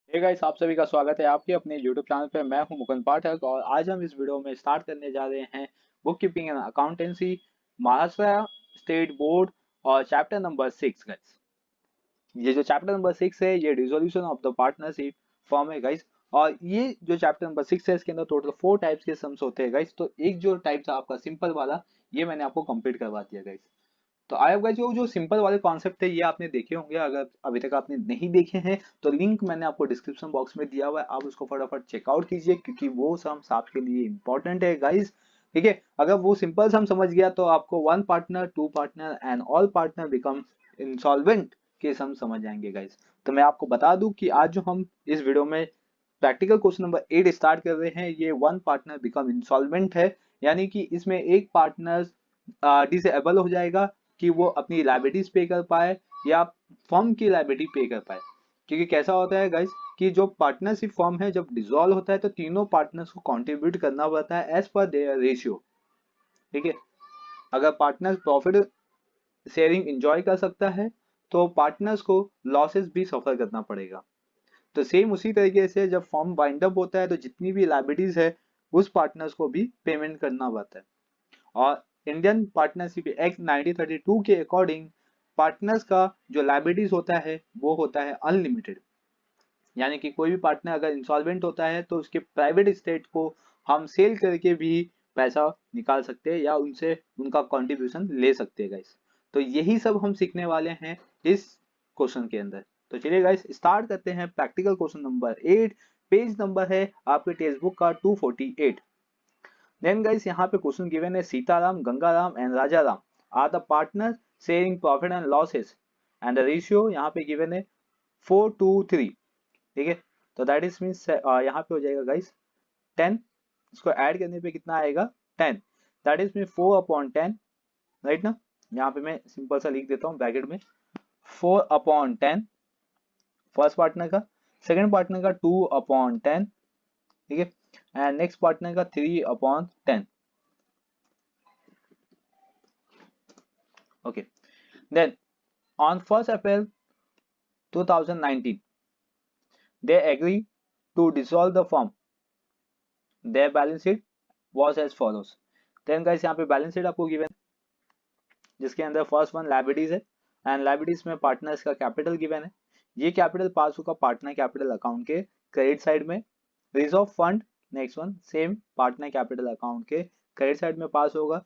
Hey guys, आप सभी का स्वागत है आपके अपने YouTube चैनल पे। मैं हूं मुकुंद पाठक और आज हम इस वीडियो में स्टार्ट करने जा रहे हैं book keeping and accountancy, Maharashtra state board और चैप्टर नंबर 6 गाइस। ये जो चैप्टर नंबर 6 है ये resolution of the partnership form है गाइस। और ये जो चैप्टर नंबर 6 है इसके अंदर टोटल 4 टाइप्स के सम्स होते हैं गाइस। तो एक जो टाइप था आपका सिंपल वाला, ये मैंने आपको कंप्लीट करवा दिया गाइस। तो आई होप गाइस जो जो सिंपल वाले कॉन्सेप्ट है ये आपने देखे होंगे। अगर अभी तक आपने नहीं देखे हैं तो लिंक मैंने आपको डिस्क्रिप्शन बॉक्स में दिया हुआ है, आप उसको फटाफट चेकआउट कीजिए क्योंकि वो सम्स आपके लिए इंपॉर्टेंट है गाइस। ठीक है, अगर वो सिंपल सम समझ गया तो आपको one partner, two partner and all partner become insolvent के सम समझ आएंगे गाइस। तो मैं आपको बता दूं कि आज जो हम इस वीडियो में प्रैक्टिकल क्वेश्चन नंबर 8 स्टार्ट कर रहे हैं, ये वन पार्टनर बिकम इंसॉल्वेंट है। यानी कि इसमें एक पार्टनर डिसेबल हो जाएगा कि वो अपनी लाइबिलिटीज पे कर पाए या फर्म की लाइबिलिटी पे कर पाए। क्योंकि कैसा होता है गाइस कि जो पार्टनरशिप फर्म है जब डिसॉल्व होता है तो तीनों पार्टनर्स को कंट्रीब्यूट करना पड़ता है एज पर देयर रेशियो। ठीक है, अगर पार्टनर प्रॉफिट शेयरिंग एंजॉय कर सकता है तो पार्टनर्स को लॉसेस भी सफर करना पड़ेगा। तो सेम उसी तरीके से जब फर्म वाइंड अप होता है तो जितनी भी लाइबिलिटीज है उस पार्टनर्स को भी पेमेंट करना पड़ता है। और इंडियन पार्टनरशिप एक्ट 1932 के अकॉर्डिंग पार्टनर्स का जो लाइबिलिटीज होता है वो होता है अनलिमिटेड। यानी कि कोई भी पार्टनर अगर इंसॉल्वेंट होता है तो उसके प्राइवेट स्टेट को हम सेल करके भी पैसा निकाल सकते हैं या उनसे उनका कंट्रीब्यूशन ले सकते हैं गाइस। तो यही सब हम सीखने वाले हैं इस क्वेश्चन के अंदर। तो चलिए गाइस स्टार्ट करते हैं practical question number 8। Page number है आपके टेक्स्ट बुक का 248। देन गाइस यहाँ पे क्वेश्चन गिवन है Sitaram, Gangaram and Rajaram are the partner sharing profit and losses and the ratio यहाँ पे गिवन है 4:3। ठीक है, तो दैट इज मीन्स यहाँ पे हो जाएगा गाइस 10। इसको ऐड करने पे कितना आएगा 10। दैट इज मीन 4/10, राइट ना। यहाँ पे मैं सिंपल सा लिख देता हूँ ब्रैकेट में 4/10 फर्स्ट पार्टनर का, सेकंड पार्टनर का 2/10। ठीक है, एंड नेक्स्ट पार्टनर का 3/10। Okay, then on 1st April 2019 they agree to dissolve the firm. Their balance sheet was as follows. Then guys यहाँ पे बैलेंस शीट आपको गिवन जिसके अंदर फर्स्ट वन लाइबिलिटीज है एंड लाइबिलिटीज में पार्टनर्स का capital given है। ये कैपिटल पास होगा पार्टनर कैपिटल अकाउंट के क्रेडिट साइड में। Reserve fund next one same partner capital account के क्रेडिट साइड में पास होगा।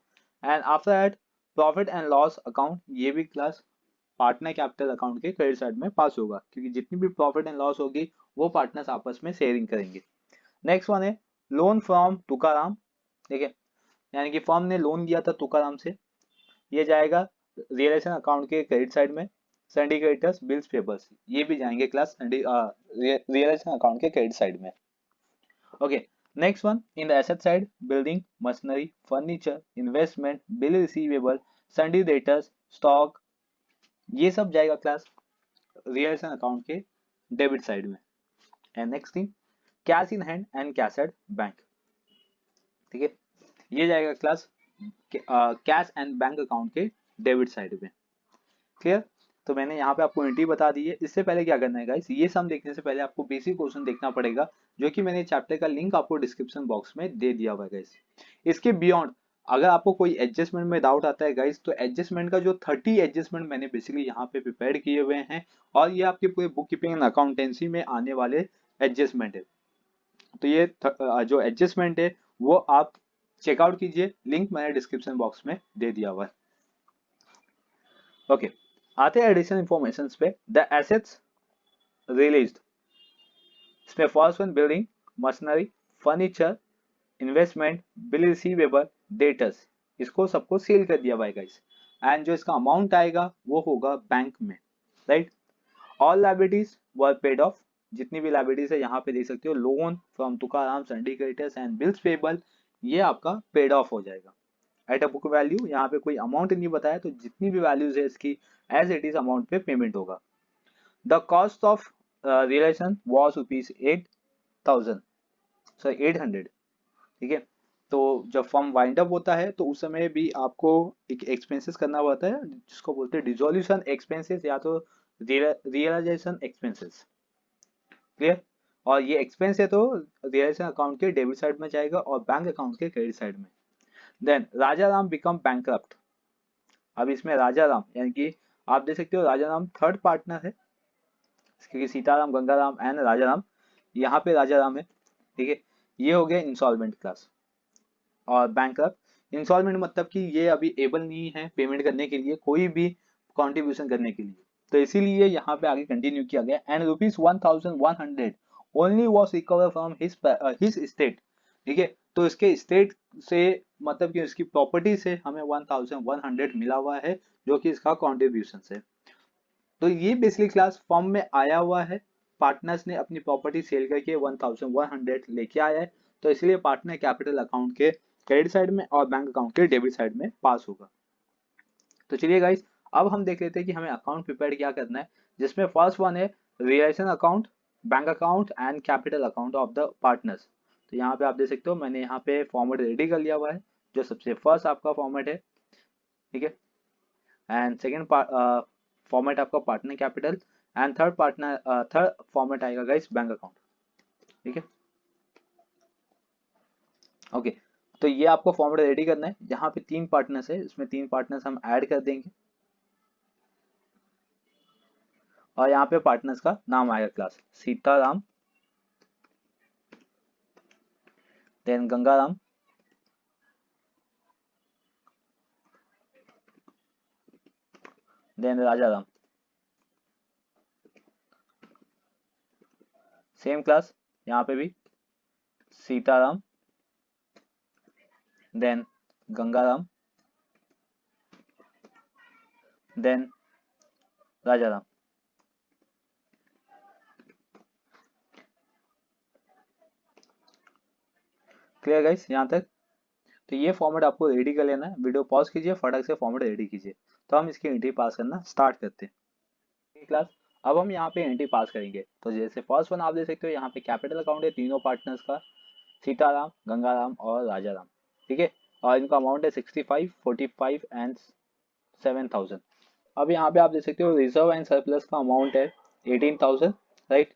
And after that profit and loss account ये भी क्लास पार्टनर कैपिटल अकाउंट के क्रेडिट साइड में पास होगा क्योंकि जितनी भी प्रॉफिट एंड लॉस होगी वो पार्टनर्स आपस में शेयरिंग करेंगे। नेक्स्ट वन है लोन फ्रॉम तुकाराम। ठीक है, यानी कि फर्म ने लोन दिया था तुकाराम से, ये जाएगा रियलाइजेशन अकाउंट के क्रेडिट साइड में। सिंडिकेटर्स बिल्स पेपर्स ये भी जाएंगे क्लास रियलाइजेशन अकाउंट के क्रेडिट साइड में। Okay, next one in the asset side building machinery furniture investment bill receivable सन्डी debtors stock ये सब जाएगा क्लास रियलाइजेशन अकाउंट के डेबिट साइड में। And next thing cash in hand and cash at bank. ठीक है, ये जाएगा class cash and bank account के डेबिट साइड में। क्लियर। तो मैंने यहाँ पे आपको एंट्री बता दी है। इससे पहले क्या करना है गाइस, ये सम देखने से पहले आपको बेसिक क्वेश्चन देखना पड़ेगा जो कि मैंने चैप्टर का लिंक आपको डिस्क्रिप्शन बॉक्स में दे दिया हुआ है गाइस। इसके बियॉन्ड अगर आपको कोई एडजस्टमेंट में डाउट आता है गाइस तो एडजस्टमेंट का जो 30 एडजस्टमेंट मैंने बेसिकली यहाँ पे प्रिपेयर किए हुए हैं और ये आपके पूरे बुक कीपिंग एंड अकाउंटेंसी में आने वाले एडजस्टमेंट है। तो ये जो एडजस्टमेंट है वो आप चेकआउट कीजिए, लिंक मैंने डिस्क्रिप्शन बॉक्स में दे दिया हुआ है। ओके, आते हैं एडिशनल इंफॉर्मेशन पे। द एसेट्स रिलीज्ड, इसमें first one building machinery furniture investment bill receivable debtors, इसको सबको सेल कर दिया हुआ है गाइस। एंड जो इसका अमाउंट आएगा वो होगा बैंक में, right. All liabilities were paid of, जितनी भी लाइबिलिटीज है यहाँ पे देख सकते हो loan from Tukaram syndicators and bills payable ये आपका पेड ऑफ हो जाएगा एट अ बुक वैल्यू। यहाँ पे कोई अमाउंट नहीं बताया तो जितनी भी वैल्यूज है इसकी एज इट इज अमाउंट पे पेमेंट होगा। The cost of relation was ₹8,000, sorry 800। ठीक है, तो जब फर्म वाइंड अप होता है तो उस समय भी आपको एक एक्सपेंसेस करना पड़ता है जिसको बोलते हैं डिसोल्यूशन एक्सपेंसेस या तो रियलाइजेशन एक्सपेंसेस। क्लियर। और ये एक्सपेंस है तो रियलाइजेशन अकाउंट के डेबिट साइड में जाएगा और बैंक अकाउंट के क्रेडिट साइड में। देन राजा राम बिकम बैंकक्रप्ट। अब इसमें राजा राम यानी कि आप देख सकते हो राजा राम थर्ड पार्टनर है, क्योंकि सीताराम, गंगाराम एंड राजा राम, यहाँ पे राजा राम है, ठीक है। ये हो गया इंस्टॉलमेंट क्लास। और बैंकक्रप्ट, इंस्टॉलमेंट मतलब कि ये अभी एबल नहीं है पेमेंट करने के लिए, कोई भी कंट्रीब्यूशन करने के लिए, तो इसीलिए यहाँ पे आगे कंटिन्यू किया गया। And ₹1100 only was recover from his state, ठीक है। तो इसके स्टेट से मतलब कि इसकी प्रॉपर्टी से हमें 1100 मिला हुआ है, जो कि इसका कॉन्ट्रीब्यूशन है। तो ये बेसिकली क्लास फॉर्म में आया हुआ है, पार्टनर्स ने अपनी प्रॉपर्टी सेल करके 1100 लेके आया है, तो इसलिए पार्टनर कैपिटल अकाउंट के क्रेडिट साइड में और बैंक अकाउंट के डेबिट साइड में पास होगा। तो चलिए गाइस, अब हम देख लेते हैं कि हमें अकाउंट प्रिपेयर क्या करना है, जिसमें फर्स्ट वन है realisation account, bank account and capital account of the partners. तो यहाँ पे आप देख सकते हो मैंने यहाँ पे फॉर्मेट रेडी कर लिया हुआ है, जो सबसे फर्स्ट आपका फॉर्मेट है, ठीक है। एंड सेकेंड फॉर्मेट आपका partner capital, and third format आएगा गाइस बैंक अकाउंट, ठीक है। ओके, तो ये आपको फॉर्मेट रेडी करना है। यहाँ पे 3 पार्टनर्स है, इसमें 3 पार्टनर्स हम ऐड कर देंगे और यहाँ पे पार्टनर्स का नाम आएगा class Sitaram, then Gangaram, then Rajaram. Same class यहाँ पे भी Sitaram, then Gangaram, then Rajaram. Clear guys यहाँ तक? तो ये फॉर्मेट आपको रेडी कर लेना है, वीडियो पॉज कीजिए, फटाक से फॉर्मेट रेडी कीजिए। तो हम इसकी एंट्री पास करना स्टार्ट करते हैं क्लास। अब हम यहाँ पे एंट्री पास करेंगे, तो जैसे फर्स्ट वन आप देख सकते हो यहाँ पे कैपिटल अकाउंट है तीनों पार्टनर्स का, सीताराम, गंगाराम और राजाराम, ठीक है। और इनका अमाउंट है 65, 45 एंड 7000। अब यहाँ पे आप देख सकते हो रिजर्व एंड सरप्लस का अमाउंट है 18,000, राइट।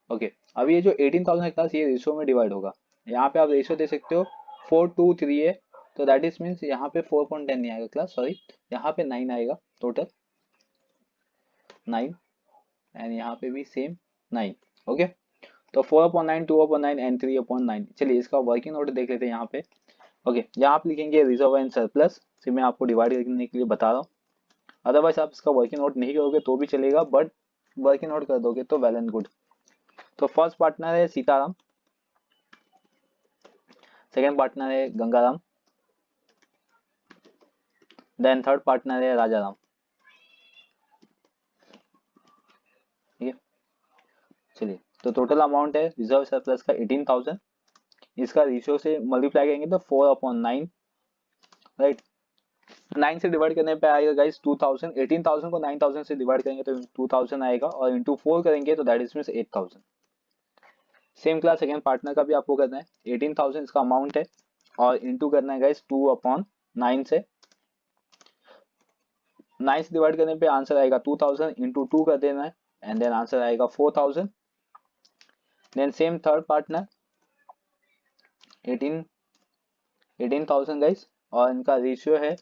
ओके, अब ये जो 18,000 है क्लास, ये रेशियो में डिवाइड होगा। यहाँ पे आप रेशियो दे सकते हो 4:3 है, तो दैट इज मीन्स यहाँ पे 4.10 नहीं आएगा क्लास, सॉरी, यहाँ पे 9 आएगा, टोटल 9, एंड यहाँ पे भी सेम 9। ओके, तो 4/9, 2/9 एंड 3/9। चलिए इसका वर्किंग नोट देख लेते हैं यहाँ पे। ओके, यहाँ आप लिखेंगे रिजर्व एंड सरप्लस, फिर मैं आपको डिवाइड करने के लिए बता रहा हूँ। अदरवाइज आप इसका वर्किंग नोट नहीं करोगे तो भी चलेगा, बट वर्किंग नोट कर दोगे तो वेल एंड गुड। तो फर्स्ट पार्टनर है सीताराम, सेकेंड पार्टनर है गंगाराम, देन थर्ड पार्टनर है राजाराम, ठीक है। चलिए, तो टोटल अमाउंट है रिजर्व सरप्लस का 18,000, इसका रेशियो से मल्टीप्लाई करेंगे तो 4/9, राइट। 9 से डिवाइड करने पे आएगा गाइस 2000, 18,000 को 9,000 से डिवाइड करेंगे तो 2000 आएगा, और इंटू 4 करेंगे तो that is means 8,000। Same class second partner का भी आपको करना है, 18,000 इसका अमाउंट है, और इंटू करना है गाइस 2/9 से। 9 से डिवाइड करने पे आंसर आएगा 2000, इंटू 2 कर देना है, एंड देन आंसर आएगा 4000। Then same third partner 18 18,000 guys, और इनका रेशियो है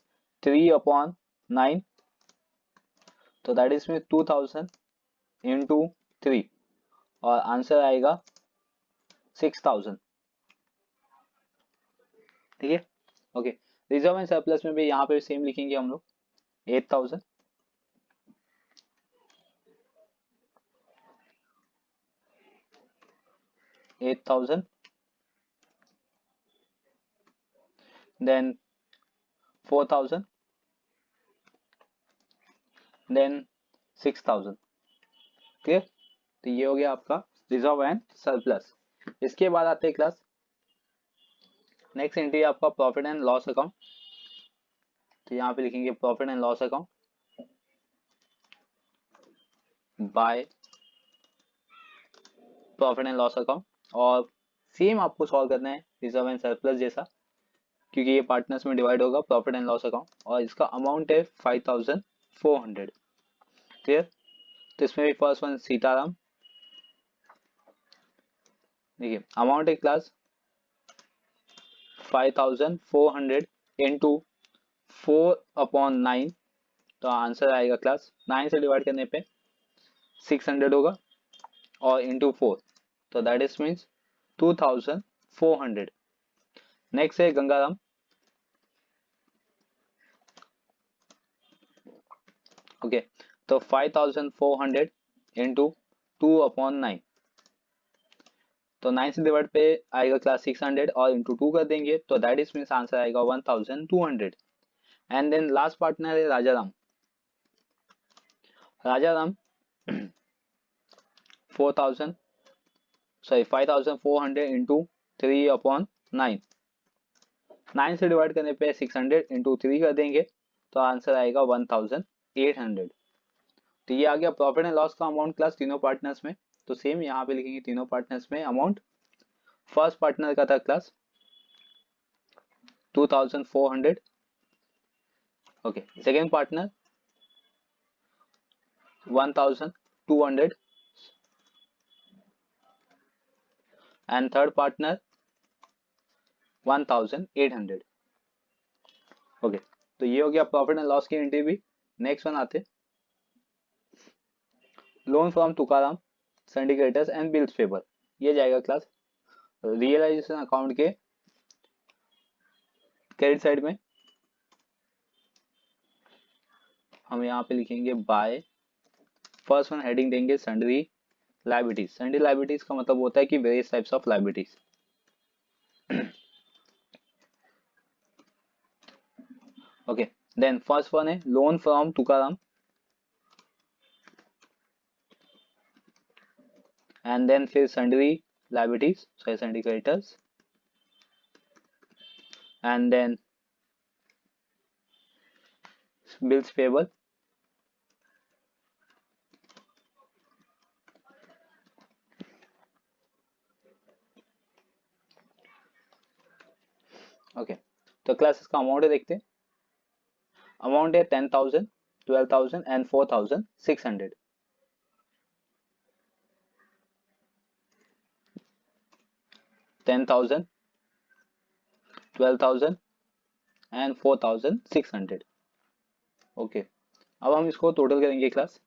3/9, तो दैट इज मीन 2000 इंटू 3, और आंसर आएगा 6000, ठीक है। ओके, रिजर्व एंड सरप्लस में भी यहाँ पे सेम लिखेंगे हम लोग 8,000, 8,000, देन 4,000, देन 6,000, क्लियर। तो ये हो गया आपका रिजर्व एंड सरप्लस। इसके बाद आते हैं क्लास नेक्स्ट एंट्री आपका प्रॉफिट एंड लॉस अकाउंट। तो यहाँ पे लिखेंगे profit and loss account by profit and loss account, और सेम आपको सॉल्व करना है रिजर्व एंड सरप्लस जैसा, क्योंकि ये पार्टनर्स में डिवाइड होगा प्रॉफिट एंड लॉस अकाउंट, और इसका अमाउंट है 5,400, क्लियर। तो इसमें भी फर्स्ट वन सीताराम, देखिए अमाउंट है क्लास 5400 इंटू 4/9, तो आंसर आएगा क्लास 9 से डिवाइड करने पे 600 होगा और इंटू 4, तो दैट इज मीन्स 2400। नेक्स्ट है गंगाराम। ओके, तो 5400 इंटू 2/9, तो 9 से डिवाइड पे आएगा क्लास 600 और इंटू 2 कर देंगे, तो दैट इज मीन्स आंसर आएगा 1200। एंड देन लास्ट पार्टनर है राजाराम। राजाराम 5400 इंटू 3/9, 9 से डिवाइड करने पे 600 इंटू 3 कर देंगे, तो आंसर आएगा 1800। तो ये आ गया प्रॉफिट एंड लॉस का अमाउंट क्लास तीनों पार्टनर्स में। तो सेम यहाँ पे लिखेंगे तीनों पार्टनर्स में अमाउंट। फर्स्ट पार्टनर का था class 2400। Okay, second partner 1200 and third partner 1800। Okay, तो ये हो गया प्रॉफिट एंड लॉस की एंट्री भी। नेक्स्ट वन आते, loan from Tukaram syndicators and bills paper. ये जाएगा क्लास रियलाइजेशन अकाउंट के क्रेडिट साइड में। हम यहाँ पे लिखेंगे बाय, फर्स्ट वन हेडिंग देंगे सन्ड्री लायबिलिटीज। सन्ड्री लायबिलिटीज का मतलब होता है कि various types of liabilities. Okay, then first one है loan from Tukaram and then फिर sundry liabilities, sorry sundry creditors and then bills payable okay, तो क्लास इसका अमाउंट है देखते हैं। अमाउंट है 10,000, 12,000 एंड 4,600। 10,000, 12,000 एंड 4,600। ओके, अब हम इसको टोटल करेंगे क्लास।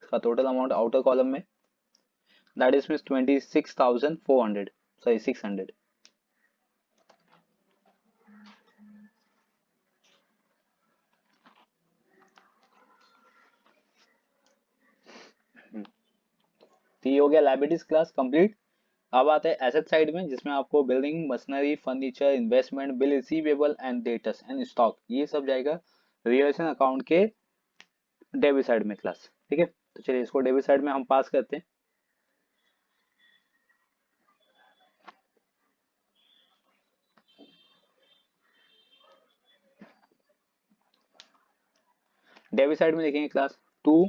इसका टोटल अमाउंट आउटर कॉलम में दैट इज मीन्स 26,400, सॉरी 600। तो ये हो गया लायबिलिटीज क्लास कंप्लीट। अब आते हैं एसेट साइड में, जिसमें आपको building, machinery, furniture, investment, bill receivable and debtors and stock, ये सब जाएगा रिलेशन अकाउंट के डेबिट साइड में क्लास। ठीक है, तो चलिए इसको डेबिट साइड में हम पास करते हैं। डेबिट साइड में लिखेंगे class to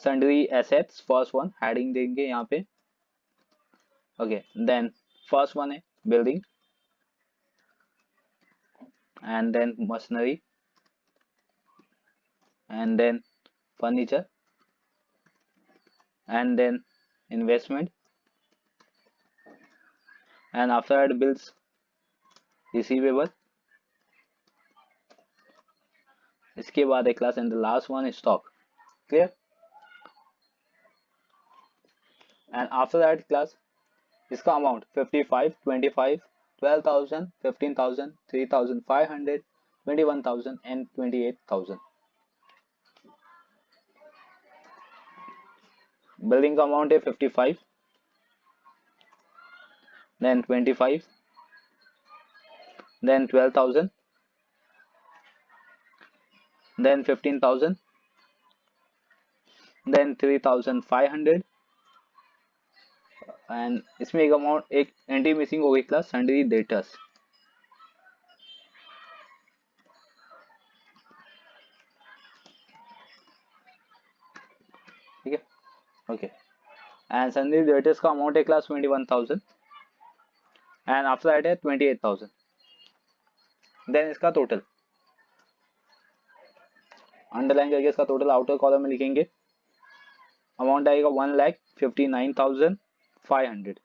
sundry assets, first one heading देंगे यहाँ पे। ओके, देन फर्स्ट वन है building and then machinery and then furniture and then investment and after that bills receivable, इसके बाद है class and the last one is stock. Clear? and after that class इसका amount 55, 25, 12,000, 15,000, 3,500, 21,000 and 28,000. Building का amount है 55, then 25, then 12,000, then 15,000, then 3,500 and इसमें एक amount, एक entry missing हो गई क्लास सन्ड्री डेटर्स। ठीक है, ओके, एंड सन्ड्री डेटर्स का अमाउंट है क्लास 21,000 एंड आफ्टर दैट है 28,000। देन इसका टोटल अंडरलाइन करके इसका टोटल आउटर कॉलम में लिखेंगे। अमाउंट आएगा 1,59,000 500।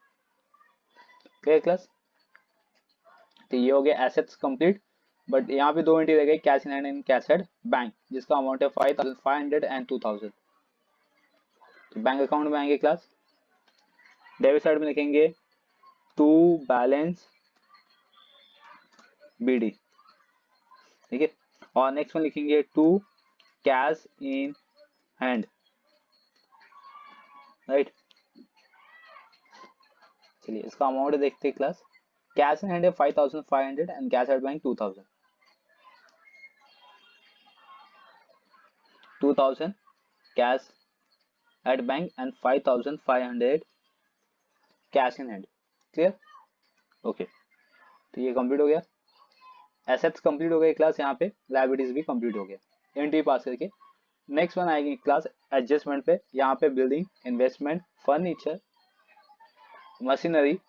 Clear class? तो ये हो गया एसेट्स कंप्लीट। बट यहाँ पे दो एंट्री रह गई, cash in hand and cash at bank, जिसका अमाउंट है 5500 एंड 2000। तो बैंक अकाउंट में आएंगे क्लास, डेबिट साइड में लिखेंगे टू बैलेंस बीडी, ठीक है। और नेक्स्ट में लिखेंगे to cash in hand, right. चलिए इसका अमाउंट देखते हैं क्लास। कैश इन हैंड है 5500 and cash at bank 2000। 2000 cash at bank and 5500 cash in hand. Clear? Okay, तो ये कंप्लीट हो गया, एसेट्स कंप्लीट हो गए क्लास। यहाँ पे लायबिलिटीज भी कंप्लीट हो गया एंट्री पास करके। नेक्स्ट वन आएगी क्लास एडजस्टमेंट पे। यहाँ पे building, investment, furniture, machinery,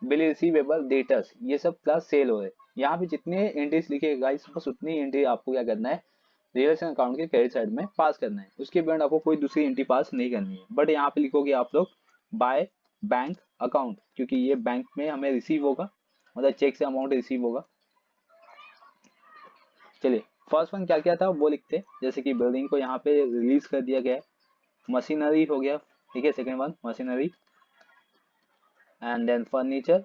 bill receivable, debtors, ये सब क्लास सेल हो रहे। यहाँ पे जितने एंट्रीज लिखे गाइस, बस उतनी एंट्री आपको क्या करना है, रियलाइजेशन अकाउंट के क्रेडिट साइड में पास करना है। उसके बाद आपको कोई दूसरी एंट्री पास नहीं करनी है। बट यहाँ पे लिखोगे आप लोग बाय बैंक अकाउंट, क्योंकि ये बैंक में हमें रिसीव होगा, मतलब चेक से अमाउंट रिसीव होगा। चलिए फर्स्ट वन क्या क्या था वो लिखते हैं। जैसे कि बिल्डिंग को यहाँ पे रिलीज कर दिया गया है, मशीनरी हो गया, ठीक है। Second one machinery, and then furniture,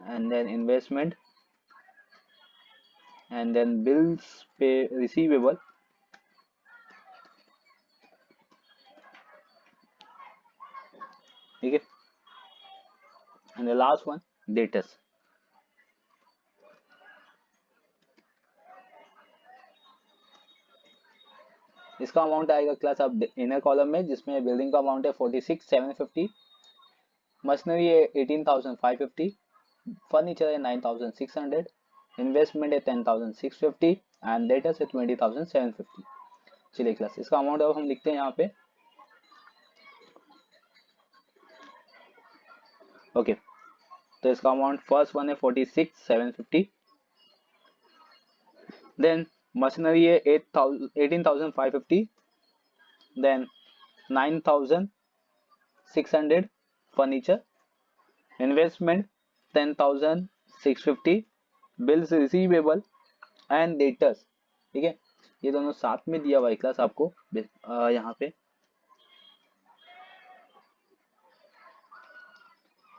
and then investment, and then bills pay receivable, ठीक है। and the last one debtors। इसका अमाउंट आएगा क्लास अब इनर कॉलम में, जिसमें बिल्डिंग का अमाउंट है 46,750, मशीनरी है 18,550, फर्नीचर है 9,600, इन्वेस्टमेंट है 10,650 एंड डेटर्स है 20,750। चलिए क्लास इसका अमाउंट अब हम लिखते हैं यहाँ पे। ओके, तो इसका अमाउंट फर्स्ट वन है 46,750, देन मशीनरी है 18,550, then 9,600 furniture, investment 10,650, bills receivable and debtors, ठीक है। ये दोनों साथ में दिया हुआ है क्लास आपको यहाँ पे।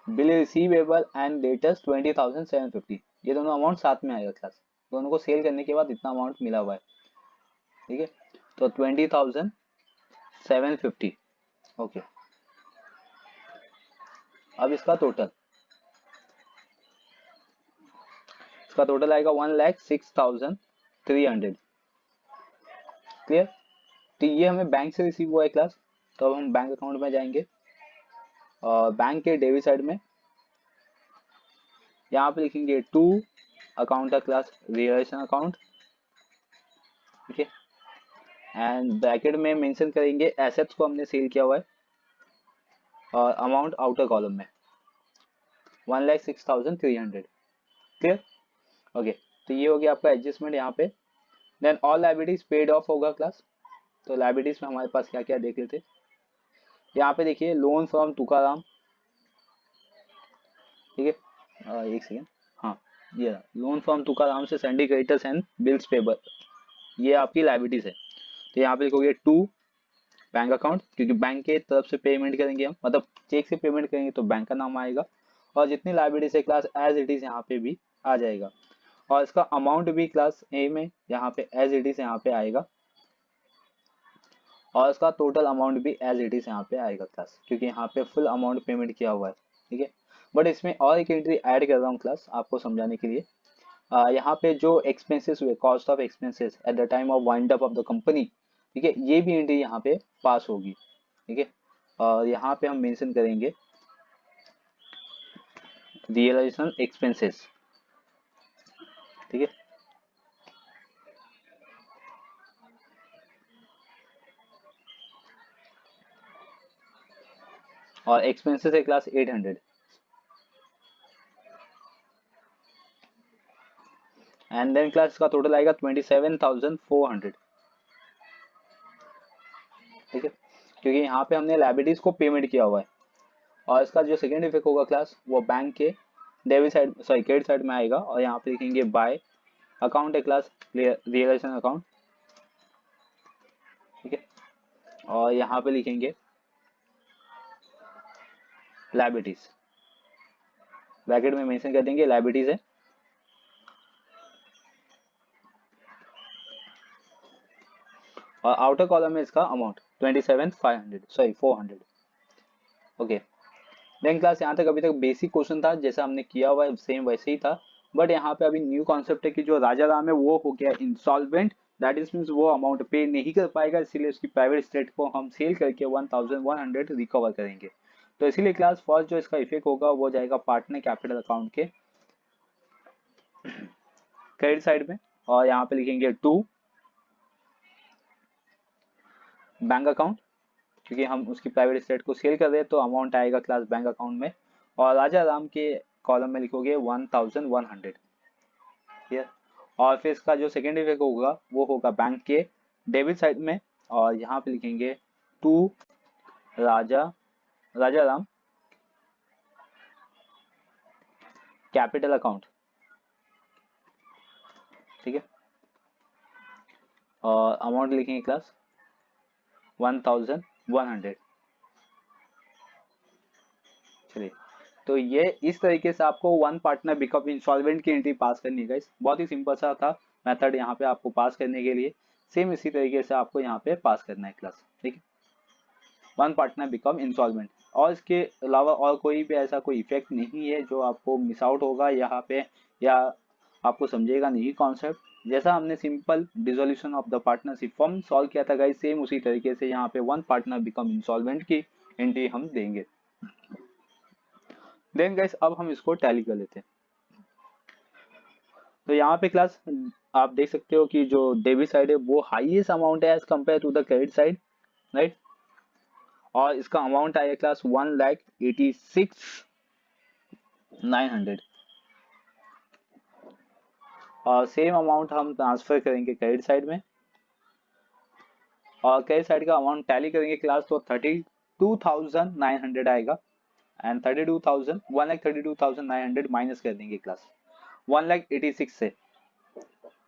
बिल रिसीवेबल एंड डेटर्स 20,750, ये दोनों अमाउंट साथ में आएगा क्लास। दोनों को सेल करने के बाद इतना अमाउंट मिला हुआ है, ठीक है। तो 20,750। ओके, अब इसका टोटल आएगा 1,06,300। क्लियर? तो ये हमें बैंक से रिसीव हुआ है क्लास। तो अब हम बैंक अकाउंट में जाएंगे और बैंक के डेबिट साइड में यहाँ पे लिखेंगे टू अकाउंट का क्लास रियलाइजेशन अकाउंट, ठीक है। एंड ब्रैकेट में मेंशन करेंगे एसेट्स को हमने सेल किया हुआ है और अमाउंट आउटर कॉलम में 1,06,300। क्लियर? ओके, तो ये हो गया आपका एडजस्टमेंट यहाँ पे। Then all liabilities paid off होगा क्लास। तो लायबिलिटीज में हमारे पास क्या क्या देख लेते। यहाँ पे देखिए लोन फ्रॉम तुकाराम, ठीक है। एक सेकेंड, हाँ ये लोन फ्रॉम तुकाराम से Sandy creditors and bills payable, ये आपकी लायबिलिटीज है। तो यहाँ पे लिखोगे टू बैंक अकाउंट, क्योंकि बैंक के तरफ से पेमेंट करेंगे हम, मतलब चेक से पेमेंट करेंगे तो बैंक का नाम आएगा। और जितनी लायबिलिटीज है क्लास एज इट इज यहाँ पे भी आ जाएगा। और इसका अमाउंट भी क्लास ए में यहाँ पे एज इट इज यहाँ पे आएगा। और इसका टोटल अमाउंट भी एज इट इज यहाँ पे आएगा क्लास, क्योंकि यहाँ पे फुल अमाउंट पेमेंट किया हुआ है, ठीक है। बट इसमें और एक एंट्री ऐड कर रहा हूँ क्लास आपको समझाने के लिए। यहाँ पे जो एक्सपेंसेस हुए, cost of expenses at the time of wind up of the company, ठीक है, ये भी एंट्री यहाँ पे पास होगी, ठीक है। और यहाँ पे हम मेंशन करेंगे रियलाइजेशन एक्सपेंसेस, ठीक है। और एक्सपेंसेस है क्लास 800 एंड देन क्लास का टोटल आएगा 27,400, ठीक है। क्योंकि यहाँ पे हमने लाइबिलिटीज को पेमेंट किया हुआ है। और इसका जो सेकेंड इफेक्ट होगा क्लास वो बैंक के debit side sorry credit side में आएगा, और यहाँ पे लिखेंगे बाय अकाउंट है क्लास रियलाइजेशन अकाउंट, ठीक है। और यहाँ पे लिखेंगे लाइबिलिटीज, ब्रैकेट में मेंशन कर देंगे लाइबिलिटीज है, और आउटर कॉलम में इसका अमाउंट 27,500 ओके। देन क्लास यहाँ तक अभी तक बेसिक क्वेश्चन था, जैसा हमने किया हुआ है सेम वैसे ही था, बट यहाँ पे अभी न्यू कॉन्सेप्ट है कि जो राजा राम है वो हो गया इंसॉल्वेंट, दैट इज मीन्स वो अमाउंट पे नहीं कर पाएगा, इसीलिए उसकी प्राइवेट स्टेट को हम सेल करके 1,100 रिकवर करेंगे। तो इसीलिए क्लास फर्स्ट जो इसका इफेक्ट होगा वो जाएगा पार्टनर कैपिटल अकाउंट के क्रेडिट साइड में, और यहाँ पे लिखेंगे टू बैंक अकाउंट, क्योंकि हम उसकी प्राइवेट स्टेट को सेल कर रहे हैं तो अमाउंट आएगा क्लास बैंक अकाउंट में, और राजा राम के कॉलम में लिखोगे 1,100, ठीक है। और फिर इसका जो सेकेंड इफेक्ट होगा वो होगा बैंक के डेबिट साइड में, और यहाँ पे लिखेंगे to Rajaram capital account, ठीक है। और अमाउंट लिखेंगे क्लास 1,100। चलिए, तो ये इस तरीके से आपको वन पार्टनर बिकम इंसॉल्वेंट की एंट्री पास करनी है गाइस। बहुत ही सिंपल सा था मेथड यहाँ पे आपको पास करने के लिए, सेम इसी तरीके से आपको यहाँ पे पास करना है क्लास, ठीक है। वन पार्टनर बिकम इंसॉल्वेंट, और इसके अलावा और कोई भी ऐसा कोई इफेक्ट नहीं है जो आपको मिस आउट होगा यहाँ पे, या आपको समझेगा नहीं कॉन्सेप्ट। जैसा हमने simple dissolution of the partnership form solve किया था गाइस, सेम उसी तरीके से यहाँ पे वन पार्टनर बिकम इंसॉल्वेंट की एंट्री हम देंगे। देन गाइस अब हम इसको टैली कर लेते हैं। तो यहाँ पे क्लास आप देख सकते हो कि जो डेबिट साइड है वो हाईएस्ट अमाउंट है as compare to the credit side, right. और इसका अमाउंट आएगा क्लास 1,86,900, और सेम अमाउंट हम ट्रांसफर करेंगे क्रेडिट साइड में, और क्रेडिट साइड का अमाउंट टैली करेंगे क्लास तो 32,900 आएगा, एंड 1,32,900 माइनस कर देंगे क्लास 1,86,000 से,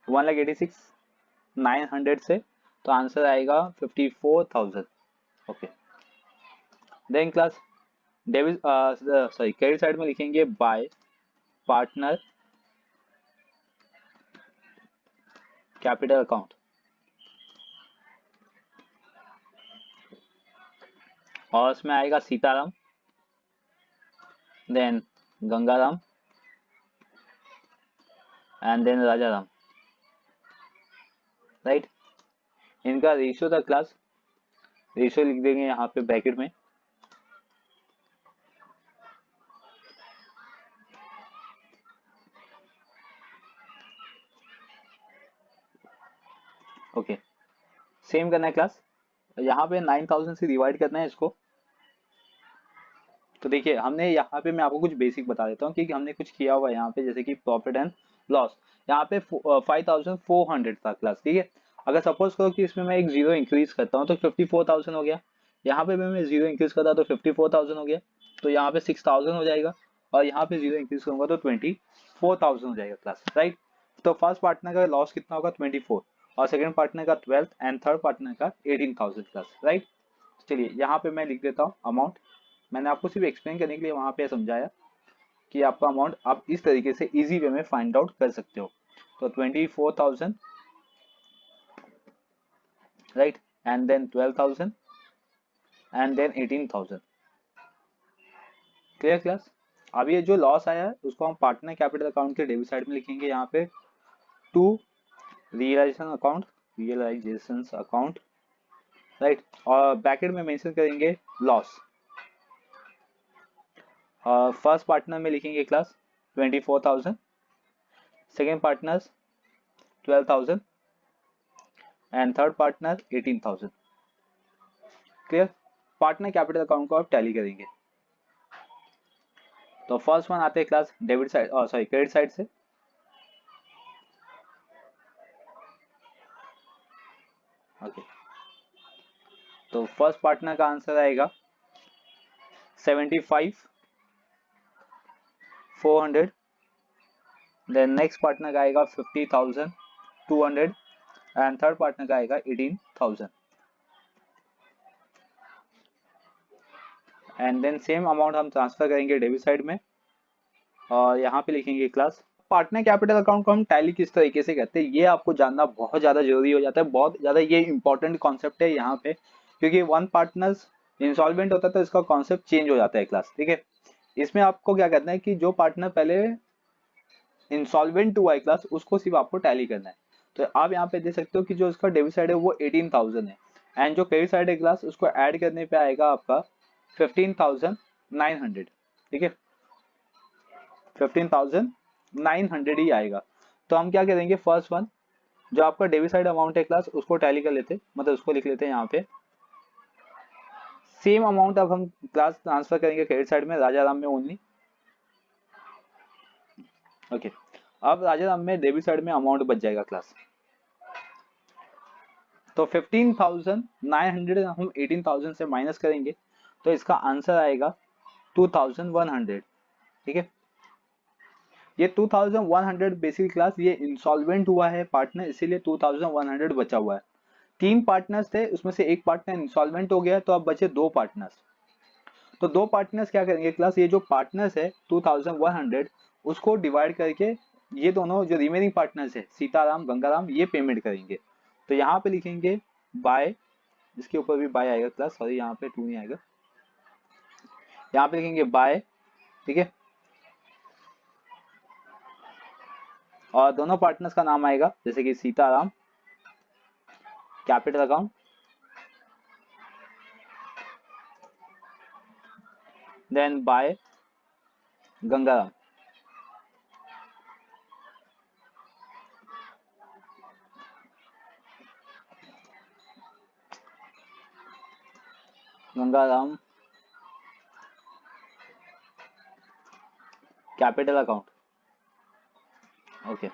1,86,900 से, तो आंसर आएगा 54,000, okay. Then class debit sorry credit side में लिखेंगे बाय पार्टनर कैपिटल अकाउंट, और उसमें आएगा Sitaram, then Gangaram, and then Rajaram, right. इनका रेशियो था क्लास, रेशियो लिख देंगे यहाँ पे ब्रैकेट में, ओके। सेम करना है क्लास, यहाँ पे 9,000 से डिवाइड करना है इसको। तो देखिए हमने यहाँ पे, मैं आपको कुछ बेसिक बता देता हूँ कि हमने कुछ किया हुआ है यहाँ पे, जैसे कि प्रॉफिट एंड लॉस यहाँ पे 5,400 था क्लास, ठीक है। अगर सपोज करो कि इसमें मैं एक जीरो इंक्रीज करता हूँ तो 54,000 हो गया, यहाँ पे भी मैं जीरो इंक्रीज करता तो 54,000 हो गया, तो यहाँ पे 6,000 हो जाएगा, और यहाँ पे जीरो इंक्रीज करूंगा तो 24,000 हो जाएगा क्लास, राइट। तो फर्स्ट पार्टनर का लॉस कितना होगा 24, और सेकंड पार्टनर का 12 एंड थर्ड पार्टनर का 18,000 क्लास, राइट। चलिए यहाँ पे मैं लिख देता हूँ अमाउंट, मैंने आपको सिर्फ एक्सप्लेन करने के लिए वहां पे समझाया कि आपका अमाउंट आप इस तरीके से इजी वे में फाइंड आउट कर सकते हो। तो 24,000, right, and then 12,000 and then 18,000, clear class. अब ये जो लॉस आया है उसको हम पार्टनर कैपिटल अकाउंट के डेबिट साइड में लिखेंगे यहाँ पे टू रियलाइजेशन अकाउंट, राइट, और ब्रैकेट में मेंशन करेंगे लॉस। फर्स्ट पार्टनर में लिखेंगे class 24,000, second partner 12,000 and third partner 18,000, clear. Partner capital account को आप टैली करेंगे। तो फर्स्ट वन आते हैं class debit side sorry credit side से, ओके। तो फर्स्ट पार्टनर का आंसर आएगा 75,400। देन नेक्स्ट पार्टनर का आएगा 50,200 एंड थर्ड पार्टनर का आएगा 18,000। एंड देन सेम अमाउंट हम ट्रांसफर करेंगे डेबिट साइड में और यहाँ पे लिखेंगे क्लास। पार्टनर कैपिटल अकाउंट को हम टैली किस तरीके से करते हैं ये आपको जानना बहुत ज्यादा जरूरी हो जाता है, बहुत ज्यादा ये इंपॉर्टेंट कॉन्सेप्ट है यहाँ पे, क्योंकि वन पार्टनर इंसॉल्वेंट होता है तो इसका कॉन्सेप्ट चेंज हो जाता है क्लास। ठीक है, इसमें आपको क्या करना है कि जो पार्टनर पहले इंसॉल्वेंट हुआ है क्लास उसको सिर्फ आपको टैली करना है। तो आप यहाँ पे देख सकते हो कि जो उसका डेबिट साइड है वो 18,000 है एंड जो क्रेडिट साइड है क्लास उसको ऐड करने पे आएगा आपका 15,900। ठीक है, 15,900 ही आएगा। तो हम क्या करेंगे, फर्स्ट वन जो आपका डेबिट साइड अमाउंट है क्लास उसको टैली कर लेते, मतलब उसको लिख लेते हैं यहाँ पे। सेम अमाउंट अब हम क्लास ट्रांसफर करेंगे क्रेडिट साइड में राजा राम में ओनली। ओके, अब राजा राम में डेबिट साइड में अमाउंट बच जाएगा क्लास। तो 15,900 हम 18,000 से माइनस करेंगे तो इसका आंसर आएगा 2,100। ठीक है, ये 2,100 बेसिक क्लास ये इंसॉल्वेंट हुआ है पार्टनर, इसीलिए 2,100 बचा हुआ है। तीन पार्टनर्स थे उसमें से एक पार्टनर इंसॉल्वेंट हो गया तो अब बचे दो पार्टनर्स। तो दो पार्टनर्स क्या करेंगे क्लास, ये जो पार्टनर्स है 2,100 उसको डिवाइड करके ये दोनों जो रिमेनिंग पार्टनर्स है सीताराम गंगाराम ये पेमेंट करेंगे। तो यहाँ पे लिखेंगे बाय, इसके ऊपर भी बाय आएगा क्लास, सॉरी यहाँ पे 2 नहीं आएगा, यहाँ पे लिखेंगे बाय। ठीक है, और दोनों पार्टनर्स का नाम आएगा जैसे कि Sitaram capital account, then by Gangaram. Gangaram capital account. Okay,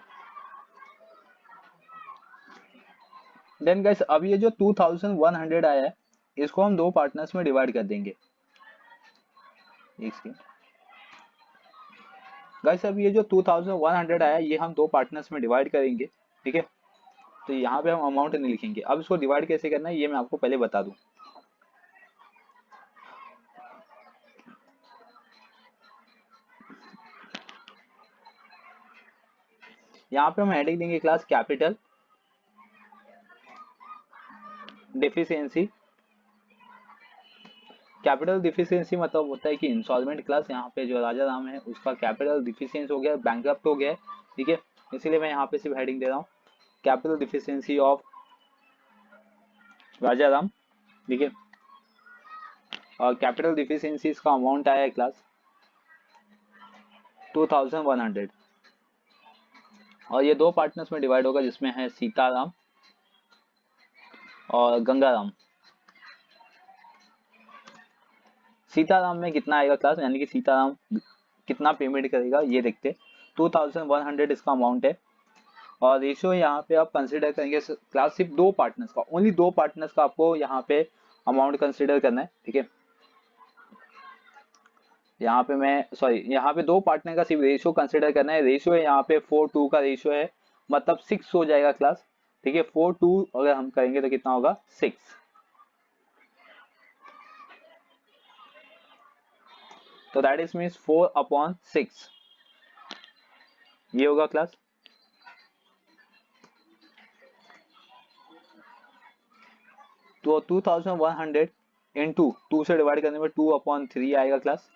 then guys अब ये जो 2,100 आया है इसको हम दो पार्टनर्स में डिवाइड कर देंगे। गाइस अब ये जो 2,100 आया ये हम दो पार्टनर्स में डिवाइड करेंगे। ठीक है, तो यहाँ पे हम अमाउंट नहीं लिखेंगे, अब इसको डिवाइड कैसे करना है ये मैं आपको पहले बता दूं। यहाँ पे हम हेडिंग देंगे class capital deficiency. Capital deficiency मतलब होता है कि इंसॉल्वेंट क्लास, यहाँ पे जो राजा राम है उसका कैपिटल डिफिशियंस हो गया, बैंकरप्ट हो गया है। ठीक है, इसीलिए मैं यहाँ पे सिर्फ हेडिंग दे रहा हूँ कैपिटल डिफिशियंसी ऑफ राजा राम। ठीक है, और कैपिटल डिफिशियंसी का अमाउंट आया है क्लास 2,100 और ये दो पार्टनर्स में डिवाइड होगा जिसमें है सीताराम और गंगाराम। सीताराम में कितना आएगा क्लास, यानी कि सीताराम कितना पेमेंट करेगा ये देखते। 2,100 इसका अमाउंट है और रेशियो यहाँ पे आप कंसिडर करेंगे क्लास सिर्फ दो पार्टनर्स का, ओनली दो पार्टनर्स का आपको यहाँ पे अमाउंट कंसिडर करना है। ठीक है, यहाँ पे मैं सॉरी यहाँ पे दो पार्टनर का सिर्फ रेशियो कंसिडर करना है। रेशियो है यहाँ पे 4:2 का रेशियो है, मतलब 6 हो जाएगा क्लास। ठीक है, 4:2 अगर हम करेंगे तो कितना होगा 6। तो दैट इज मीन्स 4/6 ये होगा क्लास। तो 2,100 इंटू 2 से डिवाइड करने में 2/3 आएगा क्लास,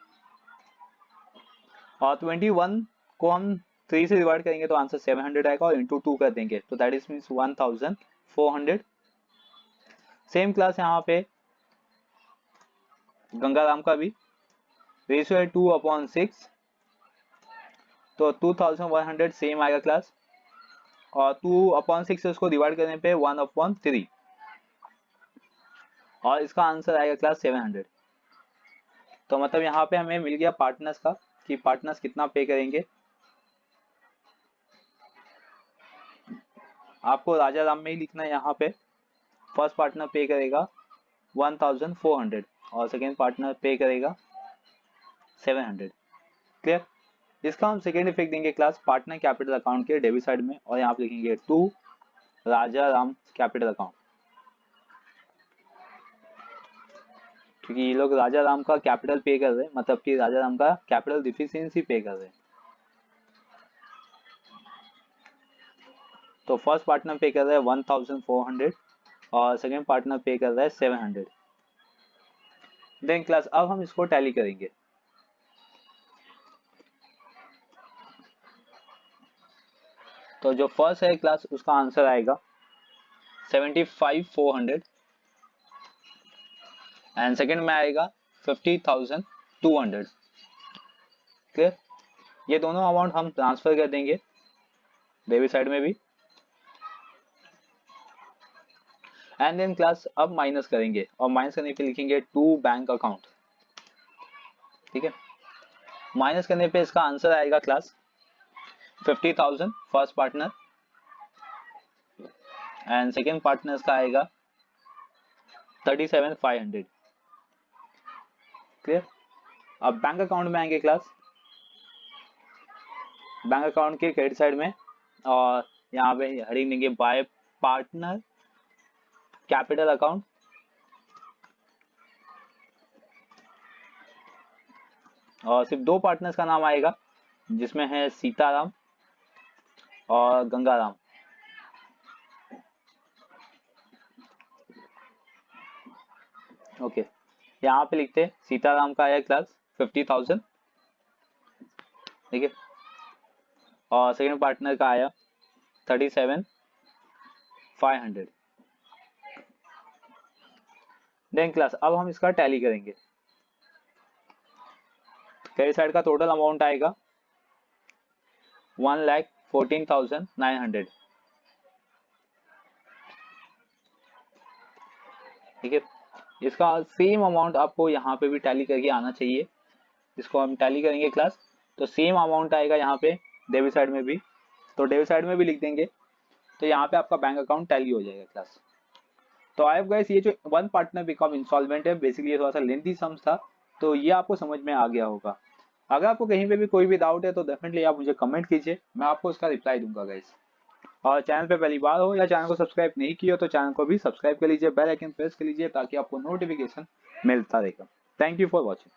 और 21 को हम 3 से डिवाइड करेंगे तो आंसर 700 आएगा और इंटू 2 कर देंगे तो that is means 1,400। Same class यहाँ पे गंगाराम का भी रेशियो है 2/6 तो 2,100 सेम आएगा क्लास, और 2/6 से उसको डिवाइड करने पे 1/3 और इसका आंसर आएगा क्लास 700। तो मतलब यहाँ पे हमें मिल गया पार्टनर्स का कि पार्टनर्स कितना पे करेंगे। आपको राजा राम में ही लिखना है, यहाँ पे फर्स्ट पार्टनर पे करेगा 1400 और सेकेंड पार्टनर पे करेगा 700। क्लियर। इसका हम सेकेंड इफेक्ट देंगे क्लास पार्टनर कैपिटल अकाउंट के डेबिट साइड में, और यहाँ पे लिखेंगे to Rajaram capital account, क्योंकि ये लोग राजा राम का कैपिटल पे कर रहे हैं, मतलब कि राजा राम का कैपिटल डिफिशियंसी पे कर रहे हैं। तो फर्स्ट पार्टनर पे कर रहा है 1400 और सेकेंड पार्टनर पे कर रहा है 700। देन क्लास अब हम इसको टैली करेंगे। तो जो फर्स्ट है क्लास उसका आंसर आएगा 75,400 एंड सेकेंड में आएगा 50,200। क्लियर। ये दोनों अमाउंट हम ट्रांसफर कर देंगे डेबिट साइड में भी, एंड देन क्लास अब माइनस करेंगे, और माइनस करने पे लिखेंगे टू बैंक अकाउंट। ठीक है। माइनस करने पे इसका आंसर आएगा class 50,000 first partner and second partner का आएगा 37,500। क्लियर। अब बैंक अकाउंट में आएंगे क्लास, बैंक अकाउंट के क्रेडिट साइड में, और यहाँ पे हेडिंग देंगे बाय पार्टनर कैपिटल अकाउंट, और सिर्फ दो पार्टनर्स का नाम आएगा जिसमें है सीताराम और गंगाराम। ओके। यहाँ पे लिखते हैं सीताराम का आया क्लास 50,000। ठीक है। और सेकेंड पार्टनर का आया 37,500। देन क्लास अब हम इसका टैली करेंगे। क्रेडिट साइड का टोटल अमाउंट आएगा 1,14,900। ठीक है। इसका सेम अमाउंट आपको यहाँ पे भी टैली करके आना चाहिए। इसको हम टैली करेंगे क्लास, तो सेम अमाउंट आएगा यहाँ पे डेबिट साइड में भी, तो डेबिट साइड में भी लिख देंगे, तो यहाँ पे आपका बैंक अकाउंट टैली हो जाएगा क्लास। तो आई होप गाइस ये जो वन पार्टनर बिकम इंस्टॉलमेंट है, बेसिकली ये थोड़ा सा लेंथी सम्स था, तो ये आपको समझ में आ गया होगा। अगर आपको कहीं पे भी कोई भी डाउट है तो डेफिनेटली आप मुझे कमेंट कीजिए, मैं आपको उसका रिप्लाई दूंगा गाइस। और चैनल पे पहली बार हो या चैनल को सब्सक्राइब नहीं किया हो तो चैनल को भी सब्सक्राइब कर लीजिए, बेल आइकन प्रेस कर लीजिए ताकि आपको नोटिफिकेशन मिलता रहेगा। Thank you for watching.